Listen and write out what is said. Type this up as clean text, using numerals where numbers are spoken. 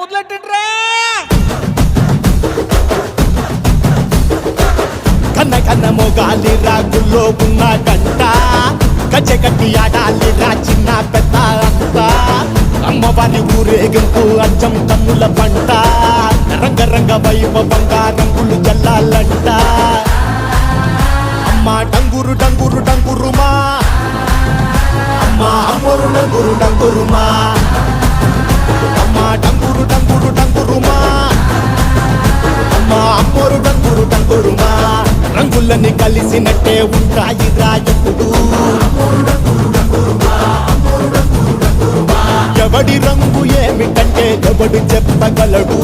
మొదలెట్టండ్రా. కన్న కన్న మొగాలి రాగుల్లో ఉన్న గంట గజ్జెగట్టి ఆడాలిరా చిన్న పెద్ద అంతా అమ్మవారి ఊరేగింపు అచ్చం తమ్ముల పంట రంగరంగ వైభవంగా రంగులు జల్లాలంట అమ్మ డంగురు డంగురు డంగురుమా అమ్మ అమ్మోరు డంగురు డంగురుమా అమ్మ డంగురు డంగురు డంగురుమా అమ్మ అమ్మోరు డంగురు డంగురుమా రంగులని కలిసినట్టే ఉంటాయి రాయకుడు ఎవడి రంగు ఏమిటంటే ఎవడు చెప్పగలడు